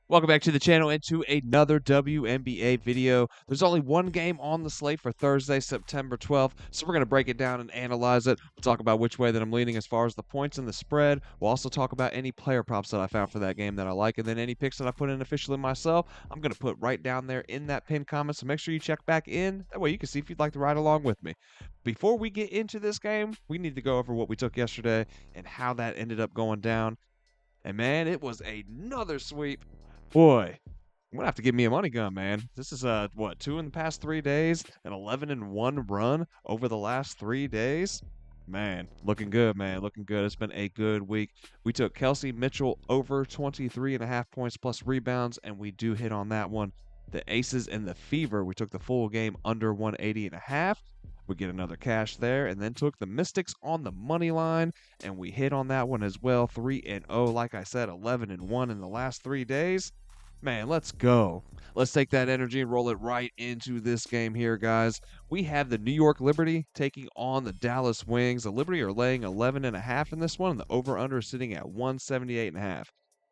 Welcome back to the channel and to another WNBA video. There's only one game on the slate for Thursday, September 12th, so we're going to break it down and analyze it. We'll talk about which way that I'm leaning as far as the points and the spread. We'll also talk about any player props that I found for that game that I like, and then any picks that I put in officially myself, I'm going to put right down there in that pinned comment, so make sure you check back in. That way you can see if you'd like to ride along with me. Before we get into this game, we need to go over what we took yesterday and how that ended up going down. And man, it was another sweep. Boy, I'm gonna have to give me a money gun, man. This is what, two in the past 3 days, an 11-1 run over the last 3 days. Man, looking good, man. Looking good. It's been a good week. We took Kelsey Mitchell over 23.5 points plus rebounds, and we do hit on that one. The Aces and the Fever, we took the full game under 180.5. We get another cash there, and then took the Mystics on the money line, and we hit on that one as well. 3-0, like I said, 11-1 in the last 3 days. Man, let's go. Let's take that energy and roll it right into this game here, guys. We have the New York Liberty taking on the Dallas Wings. The Liberty are laying 11.5 in this one, and the over-under is sitting at 178.5.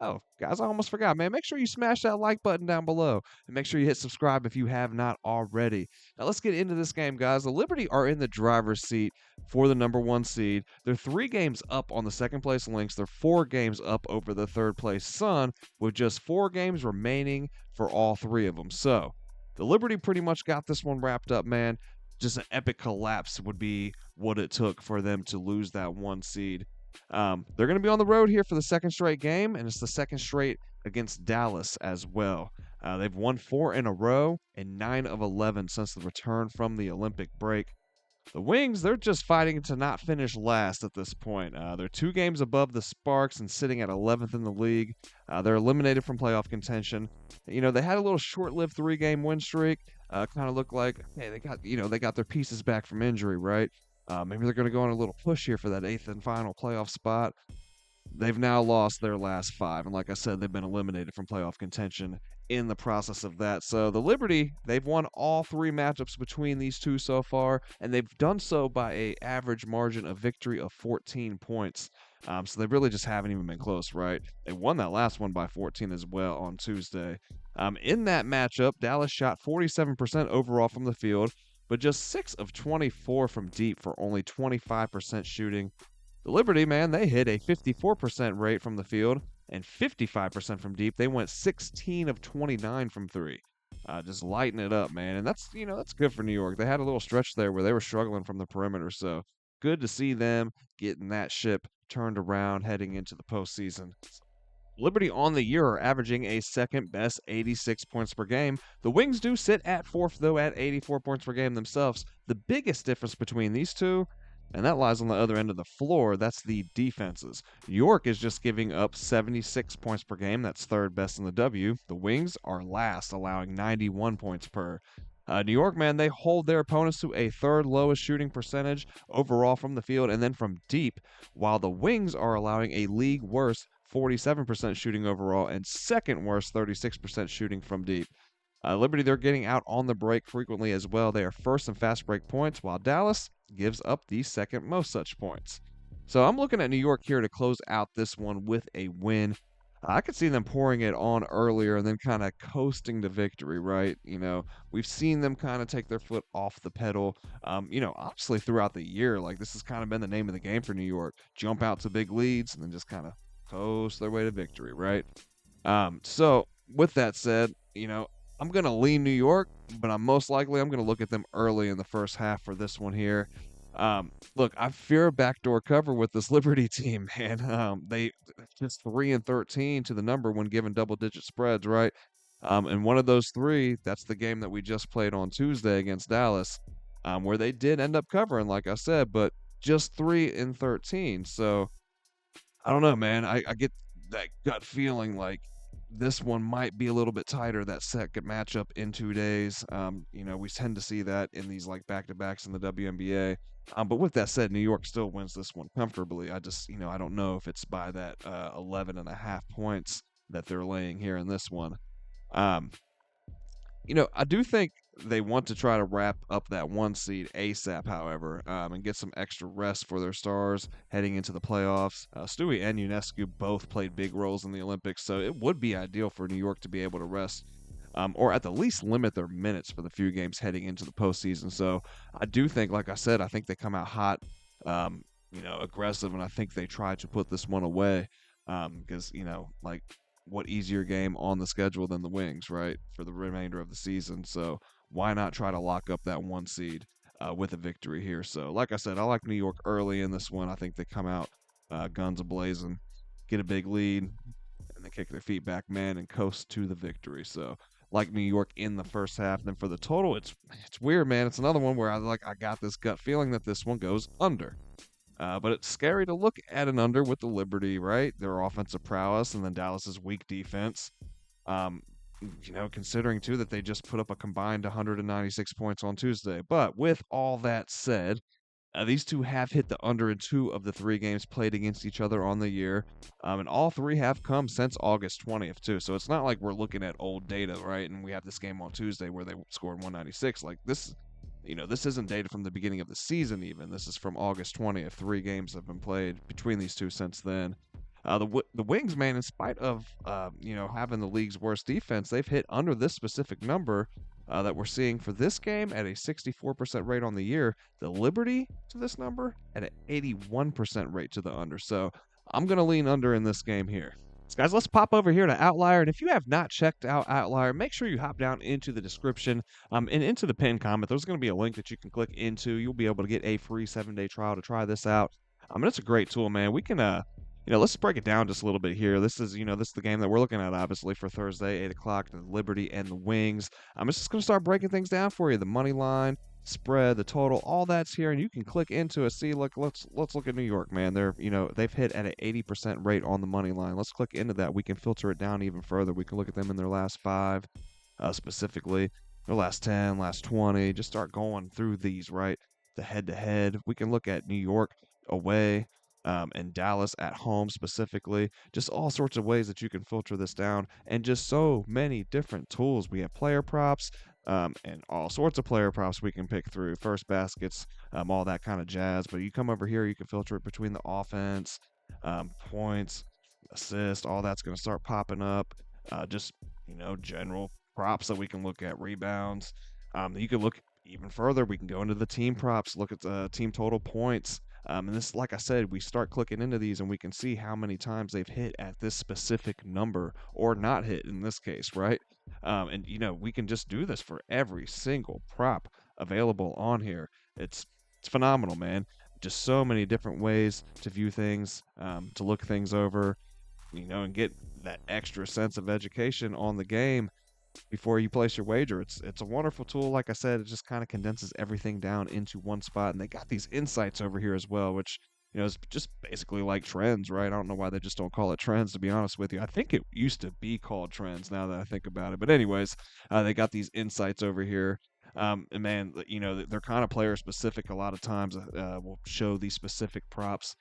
Oh, guys, I almost forgot, man. Make sure you smash that like button down below, and make sure you hit subscribe if you have not already. Now, let's get into this game, guys. The Liberty are in the driver's seat for the #1 seed. They're 3 games up on the second place Lynx. They're 4 games up over the third place Sun, with just 4 games remaining for all 3 of them. So the Liberty pretty much got this one wrapped up, man. Just an epic collapse would be what it took for them to lose that 1 seed. They're going to be on the road here for the second straight game, and it's the second straight against Dallas as well. They've won 4 in a row and 9 of 11 since the return from the Olympic break. The Wings, they're just fighting to not finish last at this point. They're 2 games above the Sparks and sitting at 11th in the league. They're eliminated from playoff contention. You know, they had a little short-lived 3-game win streak. Kind of looked like, hey, they got their pieces back from injury, right? Maybe they're going to go on a little push here for that 8th and final playoff spot. They've now lost their last 5, and like I said, they've been eliminated from playoff contention in the process of that. So the Liberty, they've won all 3 matchups between these two so far, and they've done so by a average margin of victory of 14 points. So they really just haven't even been close, right? They won that last one by 14 as well on Tuesday. In that matchup, Dallas shot 47% overall from the field, but just 6 of 24 from deep for only 25% shooting. The Liberty, man, they hit a 54% rate from the field and 55% from deep. They went 16 of 29 from 3. Just lighting it up, man. And that's good for New York. They had a little stretch there where they were struggling from the perimeter. So good to see them getting that ship turned around heading into the postseason. Liberty on the year are averaging a second best 86 points per game. The Wings do sit at 4th, though, at 84 points per game themselves. The biggest difference between these two, and that lies on the other end of the floor, that's the defenses. New York is just giving up 76 points per game. That's 3rd best in the W. The Wings are last, allowing 91 points per. New York, man, they hold their opponents to a 3rd lowest shooting percentage overall from the field and then from deep, while the Wings are allowing a league worst 47% shooting overall and 2nd worst 36% shooting from deep. Liberty, they're getting out on the break frequently as well. They are 1st in fast break points, while Dallas gives up the 2nd most such points. So I'm looking at New York here to close out this one with a win. I could see them pouring it on earlier and then kind of coasting to victory, right? You know, we've seen them kind of take their foot off the pedal. Obviously throughout the year, like this has kind of been the name of the game for New York. Jump out to big leads and then just kind of coast their way to victory, right? So with that said, I'm going to lean New York, but I'm going to look at them early in the first half for this one here. Look, I fear a backdoor cover with this Liberty team, man. They just 3-13 to the number when given double-digit spreads, right? And one of those 3, that's the game that we just played on Tuesday against Dallas, where they did end up covering, like I said, but just 3-13. So I don't know, man. I get that gut feeling like this one might be a little bit tighter, that second matchup in 2 days. We tend to see that in these like back-to-backs in the WNBA. But with that said, New York still wins this one comfortably. I just, I don't know if it's by that 11.5 points that they're laying here in this one. I do think they want to try to wrap up that 1 seed ASAP, however, and get some extra rest for their stars heading into the playoffs. Stewie and Ionescu both played big roles in the Olympics, so it would be ideal for New York to be able to rest, or at the least limit their minutes for the few games heading into the postseason. So I do think, like I said, I think they come out hot, aggressive, and I think they try to put this one away, because, like, what easier game on the schedule than the Wings, right, for the remainder of the season. So why not try to lock up that 1 seed with a victory here? So, like I said, I like New York early in this one. I think they come out guns a-blazing, get a big lead, and then kick their feet back, man, and coast to the victory. So, like New York in the first half. Then for the total, it's weird, man. It's another one where I got this gut feeling that this one goes under. But it's scary to look at an under with the Liberty, right? Their offensive prowess and then Dallas's weak defense. Um, considering too that they just put up a combined 196 points on Tuesday. But with all that said, these two have hit the under in 2 of the 3 games played against each other on the year. And all 3 have come since August 20th, too. So it's not like we're looking at old data, right? And we have this game on Tuesday where they scored 196. Like this isn't data from the beginning of the season even. This is from August 20th. 3 games have been played between these two since then. The Wings, man, in spite of having the league's worst defense, they've hit under this specific number that we're seeing for this game at a 64% rate on the year. The Liberty to this number at an 81% rate to the under. So I'm going to lean under in this game here. So guys, let's pop over here to Outlier. And if you have not checked out Outlier, make sure you hop down into the description and into the pinned comment. There's going to be a link that you can click into. You'll be able to get a free 7-day trial to try this out. And it's a great tool, man. We can, let's break it down just a little bit here. This is the game that we're looking at, obviously, for Thursday, 8 o'clock, the Liberty and the Wings. I'm just going to start breaking things down for you. The money line, spread, the total, all that's here, and you can click into it. See, look, let's look at New York, man. They've hit at an 80% rate on the money line. Let's click into that. We can filter it down even further. We can look at them in their last 5, specifically their last 10, last 20. Just start going through these, right? The head-to-head. We can look at New York away, and Dallas at home specifically. Just all sorts of ways that you can filter this down, and just so many different tools. We have player props, and all sorts of player props we can pick through, first baskets, all that kind of jazz. But you come over here, you can filter it between the offense, points, assists, all that's going to start popping up. General props that we can look at, rebounds. You can look even further. We can go into the team props, look at the team total points. And this, like I said, we start clicking into these and we can see how many times they've hit at this specific number or not hit in this case, right? We can just do this for every single prop available on here. It's phenomenal, man. Just so many different ways to view things, to look things over, and get that extra sense of education on the game before you place your wager. It's a wonderful tool. Like I said, it just kind of condenses everything down into one spot, and they got these insights over here as well, which is just basically like trends, right? I don't know why they just don't call it trends, to be honest with you. I think it used to be called trends now that I think about it. But anyways, they got these insights over here. And man, they're kind of player specific a lot of times. Will show these specific props.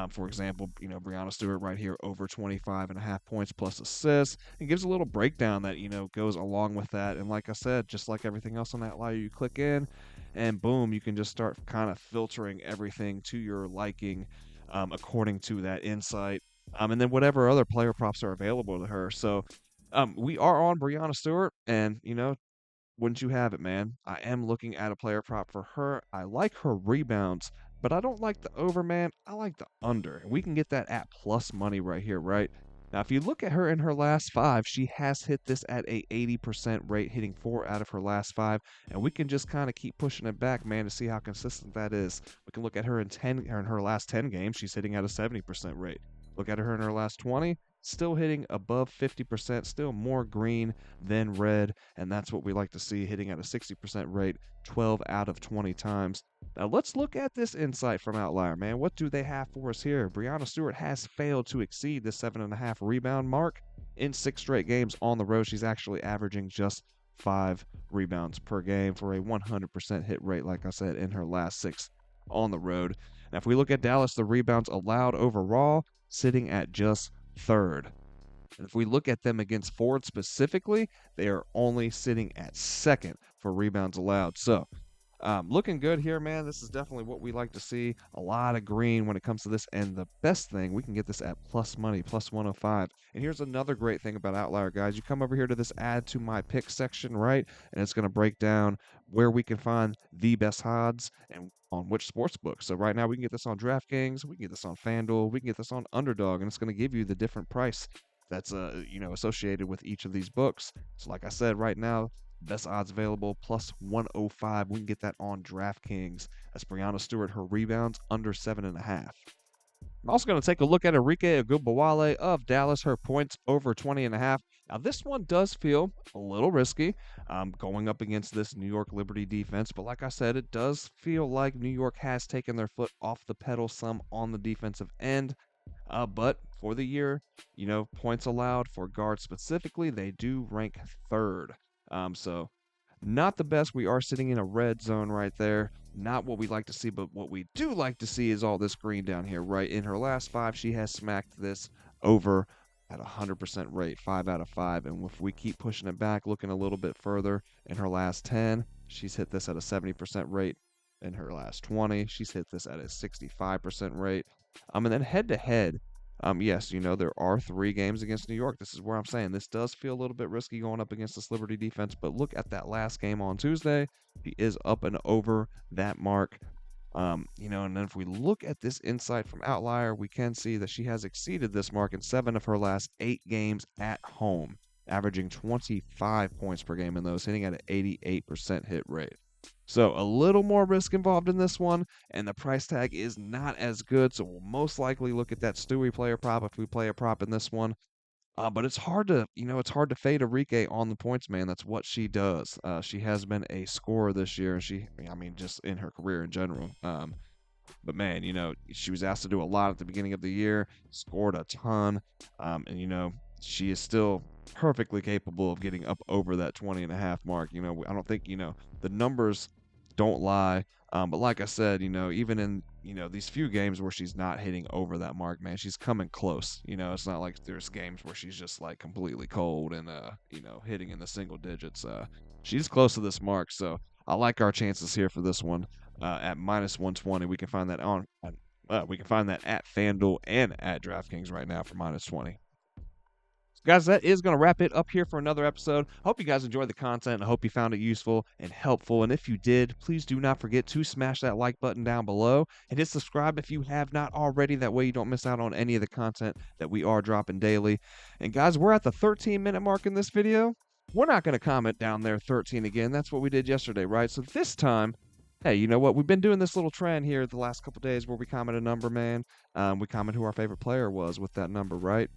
For example, Brianna Stewart right here over 25.5 points plus assists. It gives a little breakdown that, goes along with that. And like I said, just like everything else on that line, you click in and boom, you can just start kind of filtering everything to your liking, according to that insight. And then whatever other player props are available to her. So, we are on Brianna Stewart, and, wouldn't you have it, man? I am looking at a player prop for her. I like her rebounds, but I don't like the over, man. I like the under. We can get that at plus money right here, right? Now, if you look at her in her last 5, she has hit this at a 80% rate, hitting 4 out of her last 5, and we can just kind of keep pushing it back, man, to see how consistent that is. We can look at her in her last 10 games. She's hitting at a 70% rate. Look at her in her last 20. Still hitting above 50%, still more green than red, and that's what we like to see, hitting at a 60% rate 12 out of 20 times. Now let's look at this insight from Outlier, man. What do they have for us here? Brianna Stewart has failed to exceed the 7.5 rebound mark in 6 straight games on the road. She's actually averaging just 5 rebounds per game for a 100% hit rate, like I said, in her last 6 on the road. Now if we look at Dallas, the rebounds allowed overall sitting at just 3rd. And if we look at them against forwards specifically, they are only sitting at second for rebounds allowed. So looking good here, man. This is definitely what we like to see. A lot of green when it comes to this. And the best thing, we can get this at plus money, plus 105. And here's another great thing about Outlier, guys. You come over here to this add to my pick section, right? And it's going to break down where we can find the best odds and on which sports book. So right now we can get this on DraftKings, we can get this on FanDuel, we can get this on Underdog, and it's going to give you the different price that's associated with each of these books. So like I said, right now best odds available, plus 105. We can get that on DraftKings. That's Brianna Stewart, her rebounds under 7.5. I'm also going to take a look at Enrique Agubuwale of Dallas, her points over 20.5. Now, this one does feel a little risky going up against this New York Liberty defense. But like I said, it does feel like New York has taken their foot off the pedal some on the defensive end. But for the year, points allowed for guards specifically, they do rank third. So not the best. We are sitting in a red zone right there. Not what we like to see, but what we do like to see is all this green down here, right? In her last 5, she has smacked this over at 100% rate, 5 out of 5. And if we keep pushing it back, looking a little bit further, in her last 10, she's hit this at a 70% rate. In her last 20, she's hit this at a 65% rate. And then head to head, yes, there are 3 games against New York. This is where I'm saying this does feel a little bit risky going up against this Liberty defense, but look at that last game on Tuesday. He is up and over that mark. And then if we look at this insight from Outlier, we can see that she has exceeded this mark in 7 of her last 8 games at home, averaging 25 points per game in those, hitting at an 88% hit rate. So a little more risk involved in this one, and the price tag is not as good. So we'll most likely look at that Stewie player prop if we play a prop in this one. But it's hard to, fade Enrique on the points, man. That's what she does. She has been a scorer this year, and just in her career in general. But man, she was asked to do a lot at the beginning of the year, scored a ton, and she is still perfectly capable of getting up over that 20.5 mark. I don't think, the numbers don't lie. But like I said, even in, these few games where she's not hitting over that mark, man, she's coming close. It's not like there's games where she's just like completely cold and, hitting in the single digits. She's close to this mark. So I like our chances here for this one at minus 120. We can find that at FanDuel and at DraftKings right now for minus 20. Guys, that is going to wrap it up here for another episode. Hope you guys enjoyed the content. I hope you found it useful and helpful. And if you did, please do not forget to smash that like button down below and hit subscribe if you have not already. That way you don't miss out on any of the content that we are dropping daily. And guys, we're at the 13-minute mark in this video. We're not going to comment down there 13 again. That's what we did yesterday, right? So this time, hey, you know what? We've been doing this little trend here the last couple days where we comment a number, man. We comment who our favorite player was with that number, right?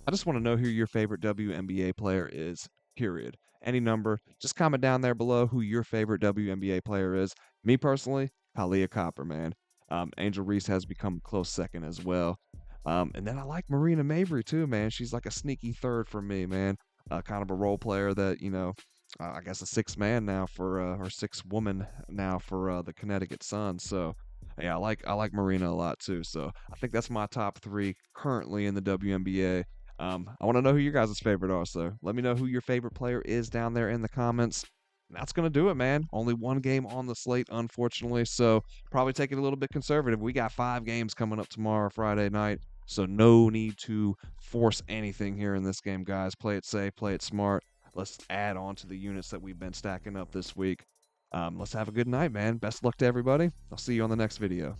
I just want to know who your favorite WNBA player is, period. Any number, just comment down there below who your favorite WNBA player is. Me personally, Kalia Copper, man. Angel Reese has become close second as well. And then I like Marina Mabry too, man. She's like a sneaky third for me, man. Kind of a role player that, I guess a sixth man now or sixth woman now for the Connecticut Sun. So yeah, I like Marina a lot too. So I think that's my top 3 currently in the WNBA. I want to know who your guys' favorite are, so let me know who your favorite player is down there in the comments. And that's going to do it, man. Only 1 game on the slate, unfortunately, so probably take it a little bit conservative. We got 5 games coming up tomorrow, Friday night, so no need to force anything here in this game, guys. Play it safe, play it smart. Let's add on to the units that we've been stacking up this week. Let's have a good night, man. Best luck to everybody. I'll see you on the next video.